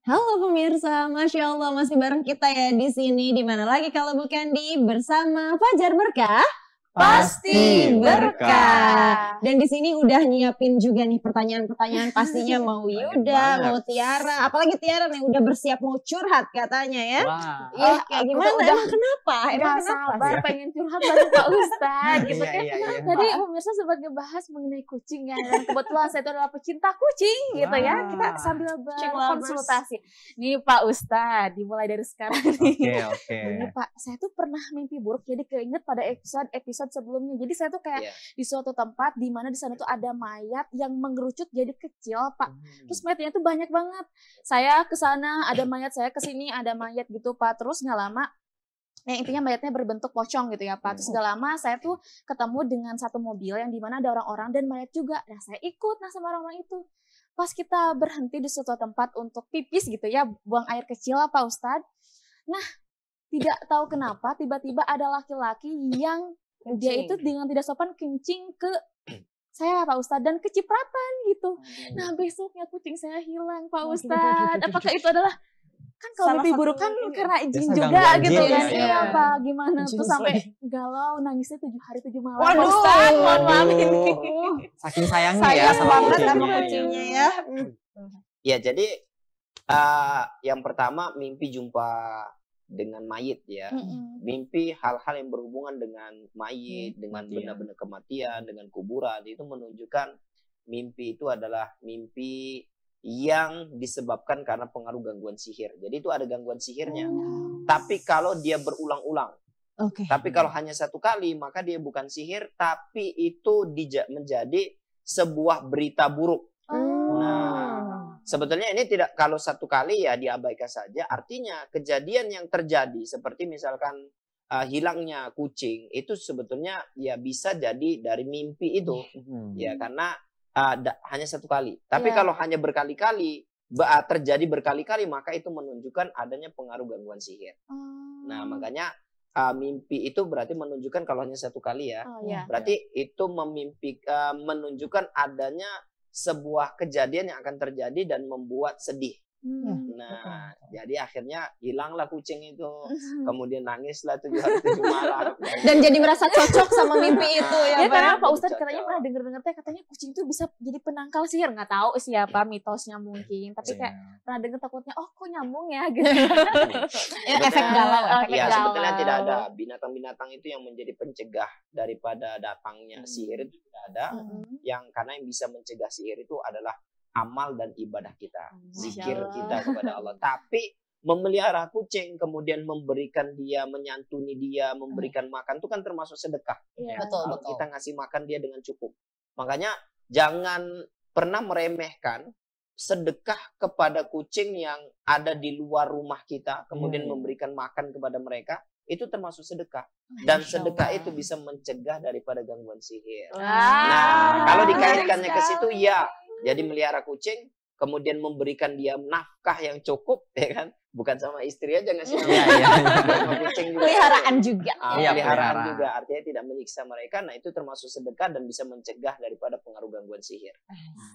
Halo pemirsa, Masya Allah masih bareng kita ya di sini. Di mana lagi kalau bukan di Bersama Fajar Berkah? Pasti berkah. Dan di sini udah nyiapin juga nih pertanyaan-pertanyaan pastinya mau Yuda, mau Tiara, apalagi Tiara nih udah bersiap mau curhat katanya ya. Wah. Iya, kayak gimana? Emang kenapa? Emang kenapa? Sabar pengen curhat bareng Pak Ustadz gitu kan. Iya, Tadi pemirsa sempat ngebahas mengenai kucing ya. Dan kebetulan saya itu adalah pecinta kucing gitu ya. Kita sambil berkonsultasi. Nih Pak Ustadz, dimulai dari sekarang nih. Oke. Ini Pak, saya tuh pernah mimpi buruk jadi keinget pada episode sebelumnya. Jadi saya tuh kayak di suatu tempat di mana di sana tuh ada mayat yang mengerucut jadi kecil, Pak. Terus mayatnya tuh banyak banget. Saya ke sana ada mayat, saya ke sini ada mayat gitu, Pak. Terus nggak lama intinya mayatnya berbentuk pocong gitu ya, Pak. Terus nggak lama saya tuh ketemu dengan satu mobil yang di mana ada orang-orang dan mayat juga. Nah, saya ikut sama orang-orang itu. Pas kita berhenti di suatu tempat untuk pipis gitu ya, buang air kecil Pak Ustadz. Nah, tidak tahu kenapa tiba-tiba ada laki-laki yang dia itu dengan tidak sopan kencing ke saya Pak Ustadz dan kecipratan gitu. Nah besoknya kucing saya hilang Pak Ustadz. Apakah itu adalah kan kalau mimpi buruk kan karena izin juga gitu kan? Iya Pak, gimana tuh sampai galau nangisnya 7 hari 7 malam. Waduh, Ustadz, mohon maaf ini. Saking sayangnya ya sama kucingnya ya. Ya jadi yang pertama mimpi jumpa dengan mayit ya. Mimpi hal-hal yang berhubungan dengan mayit, dengan benda-benda kematian, dengan kuburan, itu menunjukkan mimpi itu adalah mimpi yang disebabkan karena pengaruh gangguan sihir. Jadi itu ada gangguan sihirnya. Tapi kalau dia berulang-ulang, tapi kalau hanya satu kali, maka dia bukan sihir, tapi itu menjadi sebuah berita buruk. Sebetulnya ini tidak, kalau satu kali ya diabaikan saja. Artinya kejadian yang terjadi seperti misalkan hilangnya kucing itu sebetulnya ya bisa jadi dari mimpi itu ya karena hanya satu kali. Tapi kalau hanya berkali-kali terjadi berkali-kali maka itu menunjukkan adanya pengaruh gangguan sihir. Nah makanya mimpi itu berarti menunjukkan kalau hanya satu kali ya. Berarti itu menunjukkan adanya sebuah kejadian yang akan terjadi dan membuat sedih. Nah, jadi akhirnya hilanglah kucing itu. Kemudian nangislah 7 hari 7 malam. Dan jadi merasa cocok sama mimpi itu ya, Pak. Karena Pak Ustadz katanya pernah dengar katanya kucing itu bisa jadi penangkal sihir. Nggak tahu siapa mitosnya mungkin. Tapi kayak pernah dengar takutnya, oh kok nyambung ya gitu. Efek galau. Ya sebetulnya tidak ada. Binatang-binatang itu yang menjadi pencegah daripada datangnya sihir itu tidak ada. Yang karena yang bisa mencegah sihir itu adalah amal dan ibadah kita, zikir kita kepada Allah. Tapi memelihara kucing, kemudian memberikan dia, menyantuni dia, memberikan makan, itu kan termasuk sedekah. Betul. Kita ngasih makan dia dengan cukup. Makanya jangan pernah meremehkan sedekah kepada kucing yang ada di luar rumah kita, kemudian memberikan makan kepada mereka, itu termasuk sedekah. Dan sedekah itu bisa mencegah daripada gangguan sihir. Nah, kalau dikaitkannya ke situ, ya. Jadi melihara kucing, kemudian memberikan dia nafkah yang cukup, ya kan? Bukan sama istri aja ngasih sama kucing juga. Peliharaan juga. Peliharaan juga, artinya tidak menyiksa mereka. Nah itu termasuk sedekah dan bisa mencegah daripada pengaruh gangguan sihir.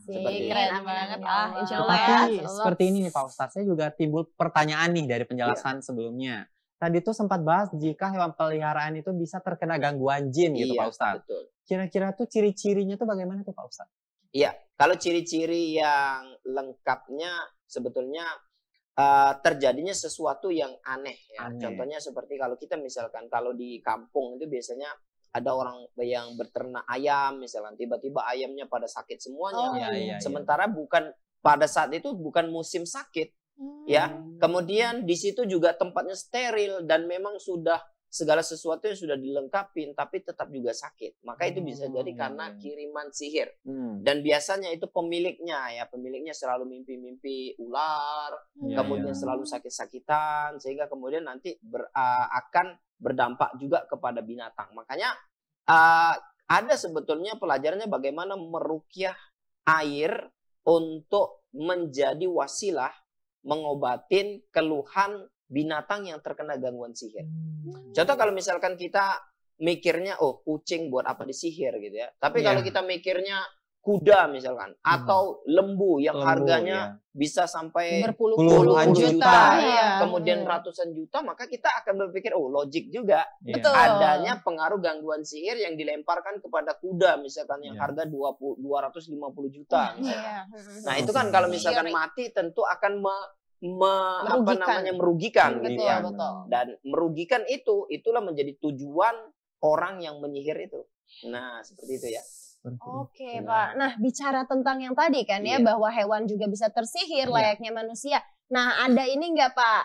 Keren banget. Insya Allah ya. ya. Seperti ini nih Pak Ustadz, saya juga timbul pertanyaan nih dari penjelasan sebelumnya. Tadi tuh sempat bahas jika hewan peliharaan itu bisa terkena gangguan jin gitu Pak Ustadz. Kira-kira tuh ciri-cirinya tuh bagaimana tuh Pak Ustadz? Iya, kalau ciri-ciri yang lengkapnya sebetulnya terjadinya sesuatu yang aneh ya. Contohnya seperti kalau kita misalkan kalau di kampung itu biasanya ada orang yang berternak ayam misalkan tiba-tiba ayamnya pada sakit semuanya. Sementara bukan pada saat itu bukan musim sakit ya. Kemudian di situ juga tempatnya steril dan memang sudah segala sesuatu yang sudah dilengkapi tapi tetap juga sakit. Maka itu bisa jadi karena kiriman sihir. Dan biasanya itu pemiliknya selalu mimpi-mimpi ular, kemudian selalu sakit-sakitan sehingga kemudian nanti akan berdampak juga kepada binatang. Makanya ada sebetulnya pelajarannya bagaimana meruqyah air untuk menjadi wasilah mengobatin keluhan binatang yang terkena gangguan sihir. Contoh kalau misalkan kita mikirnya, oh kucing buat apa disihir gitu ya. Tapi kalau kita mikirnya kuda misalkan, atau lembu yang harganya bisa sampai berpuluh-puluh juta, kemudian ratusan juta, maka kita akan berpikir, oh logik juga. Betul. Adanya pengaruh gangguan sihir yang dilemparkan kepada kuda misalkan yang harga 250 juta misalkan. Nah itu kan kalau misalkan mati tentu akan merugikan gitu ya. Dan merugikan itulah menjadi tujuan orang yang menyihir itu. Nah seperti itu ya. Oke, Pak. Nah, bicara tentang yang tadi kan ya, bahwa hewan juga bisa tersihir layaknya manusia. Nah, ada ini enggak, Pak?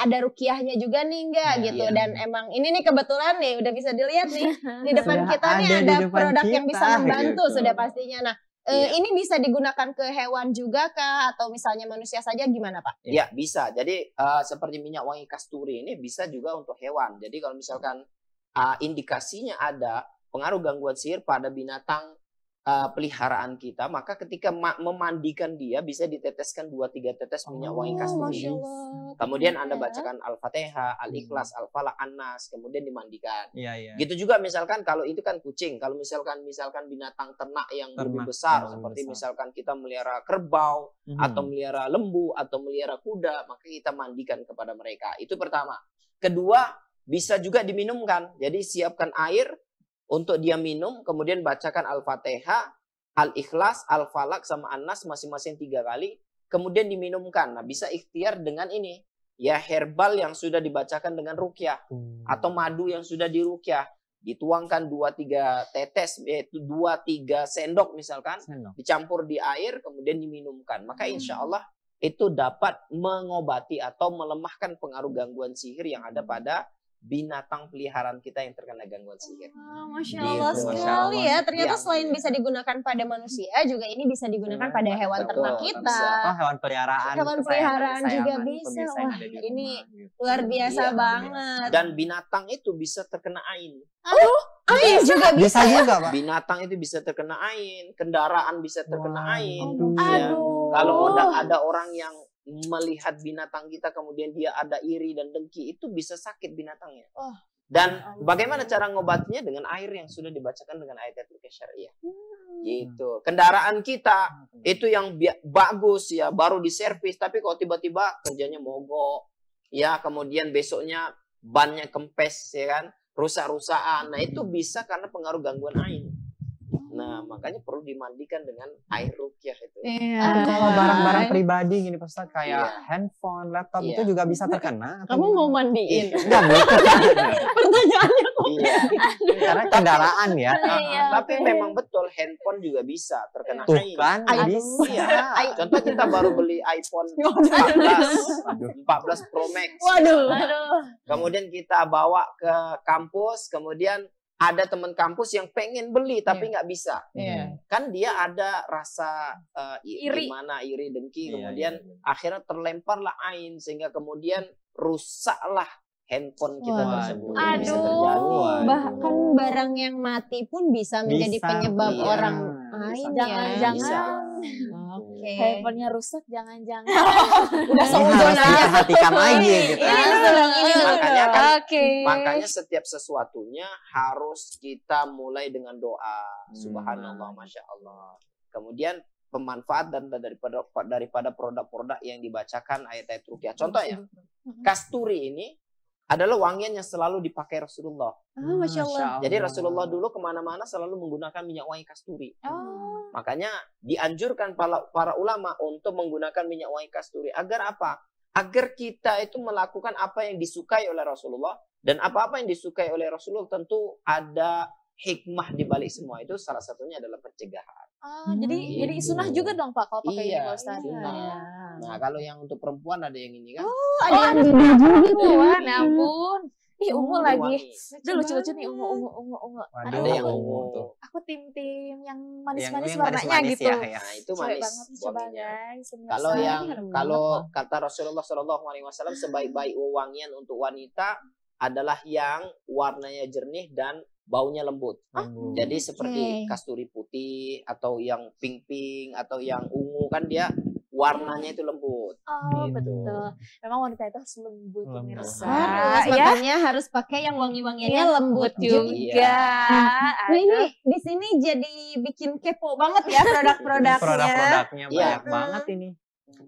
Ada rukiahnya juga nih enggak gitu. Dan emang ini nih kebetulan nih udah bisa dilihat nih di depan kita nih ada produk yang bisa membantu sudah pastinya. Nah, ini bisa digunakan ke hewan juga kah atau misalnya manusia saja gimana, Pak? Iya, bisa. Jadi seperti minyak wangi kasturi ini bisa juga untuk hewan. Jadi kalau misalkan indikasinya ada pengaruh gangguan sihir pada binatang peliharaan kita, maka ketika memandikan dia bisa diteteskan 2-3 tetes minyak wangi kasturi. Kemudian Anda bacakan Al-Fatihah, Al-Ikhlas, Al-Falaq, An-Nas, kemudian dimandikan. Gitu juga misalkan kalau itu kan kucing, kalau misalkan binatang ternak yang lebih besar seperti misalkan kita melihara kerbau atau melihara lembu atau melihara kuda, maka kita mandikan kepada mereka. Itu pertama. Kedua, bisa juga diminumkan. Jadi siapkan air untuk dia minum, kemudian bacakan Al-Fatihah, Al-Ikhlas, Al-Falaq, sama An-Nas masing-masing 3 kali, kemudian diminumkan. Nah, bisa ikhtiar dengan ini. Ya, herbal yang sudah dibacakan dengan ruqyah. Atau madu yang sudah diruqyah. Dituangkan 2-3 tetes, 2-3 sendok misalkan, dicampur di air, kemudian diminumkan. Maka insya Allah itu dapat mengobati atau melemahkan pengaruh gangguan sihir yang ada pada binatang peliharaan kita yang terkena gangguan sihir. Masya Allah sekali ya. Ternyata selain bisa digunakan pada manusia, juga ini bisa digunakan pada hewan ternak kita. Hewan peliharaan. Hewan peliharaan juga bisa. Wah, ini luar biasa banget. Dan binatang itu bisa terkena ain. Ain juga bisa juga, Pak. Binatang itu bisa terkena ain, kendaraan bisa terkena ain. Kalau ada orang yang melihat binatang kita kemudian dia ada iri dan dengki, itu bisa sakit binatangnya. Dan bagaimana cara ngobatinya? Dengan air yang sudah dibacakan dengan ayat ruqyah syariah. Gitu. Kendaraan kita itu yang bagus ya, baru diservis, tapi kalau tiba-tiba kerjanya mogok, ya kemudian besoknya bannya kempes, ya kan, rusak-rusakan. Nah itu bisa karena pengaruh gangguan ain. Nah, makanya perlu dimandikan dengan air ruqyah itu. Kalau barang-barang pribadi gini, Pak Ustaz, kayak handphone, laptop itu juga bisa terkena. Kamu mau mandiin? Enggak, bukan. Pertanyaannya kok. Karena kendaraan ya. Tapi memang betul handphone juga bisa terkena Tuh air. kan, bisa. Contoh kita baru beli iPhone 14 Pro Max. Waduh. Kemudian kita bawa ke kampus, kemudian ada teman kampus yang pengen beli tapi nggak bisa. Kan dia ada rasa iri, dengki, kemudian akhirnya terlemparlah ain sehingga kemudian rusaklah handphone kita tersebut. Bahkan barang yang mati pun bisa menjadi penyebab orang ain. Jangan-jangan handphonenya rusak, jangan-jangan. Udah seuzon aja. Perhatikan lagi gitu. Makanya setiap sesuatunya harus kita mulai dengan doa. Subhanallah, Masya Allah. Kemudian pemanfaat daripada produk-produk yang dibacakan ayat-ayat ruqyah. Contohnya, kasturi ini adalah wangian yang selalu dipakai Rasulullah. Masya Allah. Jadi Rasulullah dulu kemana-mana selalu menggunakan minyak wangi kasturi. Makanya dianjurkan para ulama untuk menggunakan minyak wangi kasturi. Agar apa? Agar kita itu melakukan apa yang disukai oleh Rasulullah. Dan apa-apa yang disukai oleh Rasulullah tentu ada hikmah di balik semua itu. Salah satunya adalah pencegahan. Jadi sunnah juga dong Pak kalau pakai ini Pak Ustaz. Nah kalau yang untuk perempuan ada yang ini kan? Ada yang biru gitu. Ampun. Ih ungu lagi. Itu lucu-lucu nih ungu. Ada yang ungu tuh. Aku tim-tim yang manis-manis warnanya gitu. Nah itu manis. Coba guys. Kalau kata Rasulullah SAW sebaik-baik wangian untuk wanita adalah yang warnanya jernih dan baunya lembut. Jadi seperti kasturi putih atau yang pink-pink atau yang ungu kan dia warnanya itu lembut. Oh gitu. betul. Memang wanita itu harus lembut pemirsa. Harus, Ya. makanya harus pakai yang wangi-wangiannya lembut juga. Iya. Nah ini di sini jadi bikin kepo banget ya produk-produknya. Produk-produknya Iya. banyak banget ini.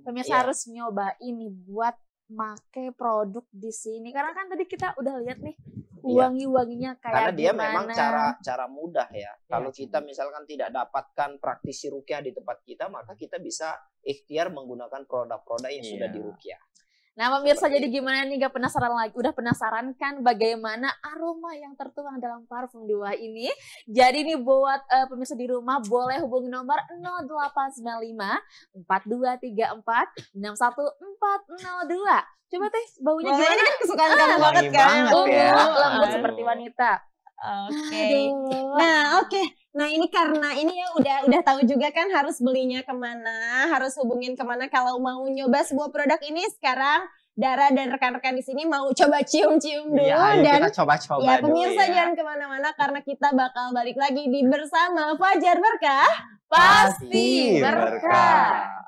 Pemirsa Iya. harus nyobain nih buat make produk di sini. Karena kan tadi kita udah lihat nih Iya. wangi-wanginya kayak Karena dia gimana. memang cara mudah ya. Kalau kita misalkan tidak dapatkan praktisi rukyah di tempat kita, maka kita bisa ikhtiar menggunakan produk-produk yang sudah Iya. di rukyah. Nah pemirsa Seperti jadi itu. gimana nih, gak penasaran lagi? Udah penasaran kan bagaimana aroma yang tertuang dalam parfum 2 ini? Jadi nih buat pemirsa di rumah boleh hubungi nomor 0895 4234 61402. Coba teh baunya Boleh, gimana? ini kan kesukaan kamu wangi banget kan. banget ya. Lembut Aduh. seperti wanita. Oke. Aduh. Nah, oke. Nah, ini karena ini ya udah tahu juga kan harus belinya kemana, harus hubungin kemana kalau mau nyoba sebuah produk ini. Sekarang Dara dan rekan-rekan di sini mau coba cium-cium dulu Iya, ayo dan kita coba-coba ya dulu pemirsa ya. jangan kemana-mana karena kita bakal balik lagi di Bersama Fajar Berkah. Pasti berkah.